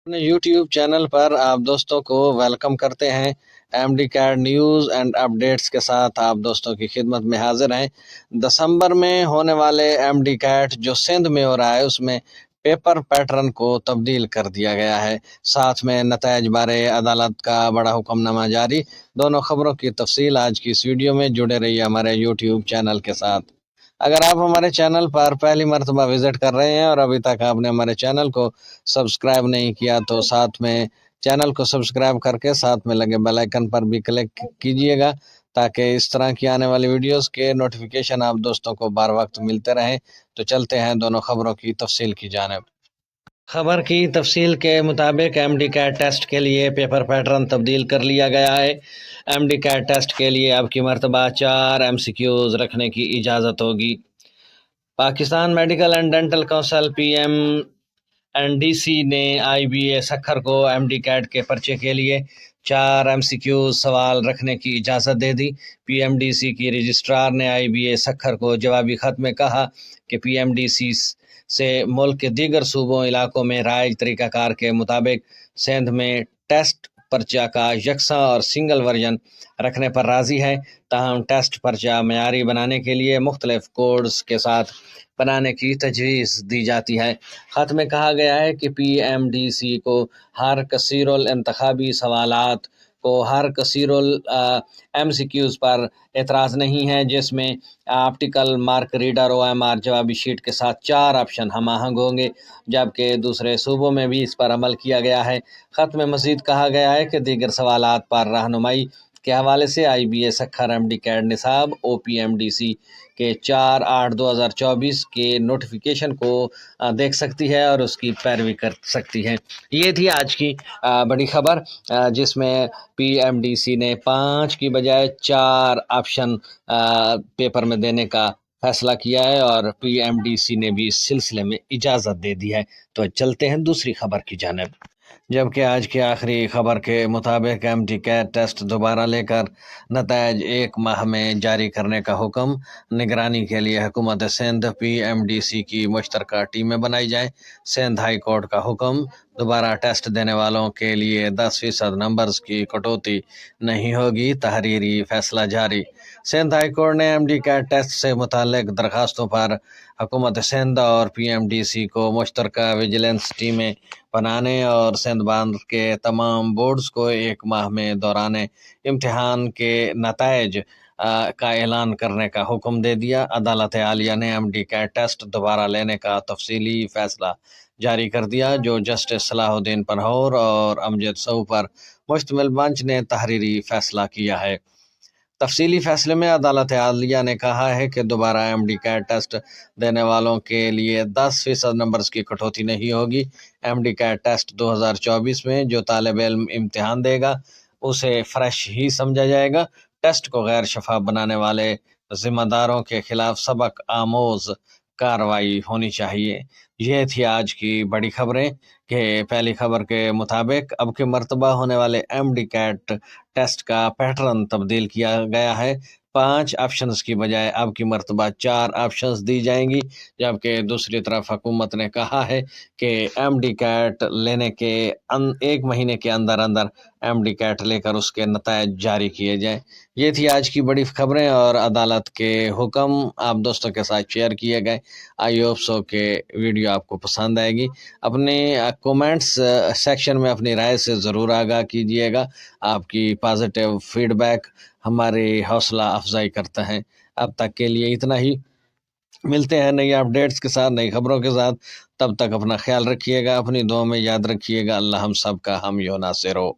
اپنے YouTube channel پر آپ دوستوں کو ویلکم کرتے ہیں۔ M D CAT news and updates کے ساتھ آپ دوستوں کی خدمت میں حاضر ہیں۔ دسمبر میں ہونے والے ایم ڈی کیٹ جو سندھ میں ہو رہا ہے اس میں پیپر پیٹرن کو تبدیل کر دیا گیا ہے، ساتھ میں نتائج بارے عدالت کا بڑا حکم نامہ جاری۔ دونوں خبروں کی تفصیل آج کی اس ویڈیو میں، جڑے رہیے ہمارے یوٹیوب چینل کے ساتھ۔ اگر آپ ہمارے چینل پر پہلی مرتبہ وزٹ کر رہے ہیں اور ابھی تک آپ نے ہمارے چینل کو سبسکرائب نہیں کیا تو ساتھ میں چینل کو سبسکرائب کر کے ساتھ میں لگے بیل آئیکن پر بھی کلک کیجئے گا، تاکہ اس طرح کی آنے والی ویڈیوز کے نوٹیفیکیشن آپ دوستوں کو بار وقت ملتے رہیں۔ تو چلتے ہیں دونوں خبروں کی تفصیل کی جانب۔ خبر کی تفصیل کے مطابق ایم ڈی کیٹ ٹیسٹ کے لیے پیپر پیٹرن تبدیل کر لیا گیا ہے۔ ایم ڈی کیٹ ٹیسٹ کے لیے اب کی مرتبہ 4 ایم سی کیوز رکھنے کی اجازت ہوگی۔ Pakistan medical and dental council P M N D C نے آئی بی اے سکھر کو ایم ڈی کیٹ کے پرچے کے لیے 4 ایم سی کیوز سوال رکھنے کی اجازت دے دی۔ پی ایم ڈی سی کی رجسٹرار نے آئی بی اے سکھر کو جوابی خط میں کہا کہ پی ایم ڈی سی سے ملک کے دیگر صوبوں علاقوں میں رائج طریقہ کار کے مطابق سندھ میں ٹیسٹ پرچہ کا یکساں اور سنگل ورژن رکھنے پر راضی ہے، تاہم ٹیسٹ پرچہ معیاری بنانے کے لیے مختلف کوڈز کے ساتھ بنانے کی تجویز دی جاتی ہے۔ خط میں کہا گیا ہے کہ پی ایم ڈی سی کو ہر کثیر الانتخابی سوالات کو ہر کثیر ایم سی کیوز پر اعتراض نہیں ہے، جس میں optical mark reader O M R جوابی شیٹ کے ساتھ 4 آپشن ہم آہنگ ہوں گے، جبکہ دوسرے صوبوں میں بھی اس پر عمل کیا گیا ہے۔ خط میں مزید کہا گیا ہے کہ دیگر سوالات پر رہنمائی کے حوالے سے I B A Sukkur M D CAT نصاب او پی ایم ڈی سی کے 4/8/2024 کے نوٹیفیکیشن کو دیکھ سکتی ہے اور اس کی پیروی کر سکتی ہے۔ یہ تھی آج کی بڑی خبر، جس میں پی ایم ڈی سی نے 5 کی بجائے 4 آپشن پیپر میں دینے کا فیصلہ کیا ہے، اور پی ایم ڈی سی نے بھی اس سلسلے میں اجازت دے دی ہے۔ تو چلتے ہیں دوسری خبر کی جانب، جبکہ آج کی آخری خبر کے مطابق ایم ڈی کیٹ ٹیسٹ دوبارہ لے کر نتائج 1 ماہ میں جاری کرنے کا حکم۔ نگرانی کے لیے حکومت Sindh P M D C کی مشترکہ ٹیمیں بنائی جائیں۔ سندھ ہائی کورٹ کا حکم، دوبارہ ٹیسٹ دینے والوں کے لیے 10% نمبرز کی کٹوتی نہیں ہوگی، تحریری فیصلہ جاری۔ سندھ ہائی کورٹ نے ایم ڈی کیٹ ٹیسٹ سے متعلق درخواستوں پر حکومت سندھ اور پی ایم ڈی سی کو مشترکہ ویجیلنس ٹیمیں بنانے اور سندھ باندھ کے تمام بورڈز کو 1 ماہ میں دوران امتحان کے نتائج کا اعلان کرنے کا حکم دے دیا۔ عدالت عالیہ نے ایم ڈی کیٹ ٹیسٹ دوبارہ لینے کا تفصیلی فیصلہ جاری کر دیا، جو جسٹس صلاح الدین پنہور اور امجد سعو پر مشتمل بنچ نے تحریری فیصلہ کیا ہے۔ تفصیلی فیصلے میں عدالت عالیہ نے کہا ہے کہ دوبارہ ایم ڈی کیٹ ٹیسٹ دینے والوں کے لیے 10% نمبرز کی کٹوتی نہیں ہوگی۔ ایم ڈی کیٹ ٹیسٹ 2024 میں جو طالب علم امتحان دے گا اسے فریش ہی سمجھا جائے گا۔ ٹیسٹ کو غیر شفاف بنانے والے ذمہ داروں کے خلاف سبق آموز کارروائی ہونی چاہیے۔ یہ تھی آج کی بڑی خبریں، کہ پہلی خبر کے مطابق اب کی مرتبہ ہونے والے ایم ڈی کیٹ ٹیسٹ کا پیٹرن تبدیل کیا گیا ہے۔ 5 آپشنز کی بجائے اب کی مرتبہ 4 آپشنز دی جائیں گی، جبکہ دوسری طرف حکومت نے کہا ہے کہ ایم ڈی کیٹ لینے کے 1 مہینے کے اندر ایم ڈی کیٹ لے کر اس کے نتائج جاری کیے جائیں۔ یہ تھی آج کی بڑی خبریں اور عدالت کے حکم آپ دوستوں کے ساتھ شیئر کیے گئے۔ آئی ہوپ سو کہ ویڈیو آپ کو پسند آئے گی۔ اپنے کومنٹس سیکشن میں اپنی رائے سے ضرور آگاہ کیجیے گا۔ آپ کی پازیٹیو فیڈ بیک ہماری حوصلہ افزائی کرتا ہے۔ اب تک کے لیے اتنا ہی، ملتے ہیں نئی اپڈیٹس کے ساتھ، نئی خبروں کے ساتھ۔ تب تک اپنا خیال رکھیے گا، اپنی دعاؤں میں یاد رکھیے گا۔ اللہ ہم سب کا حامی و ناصر ہو۔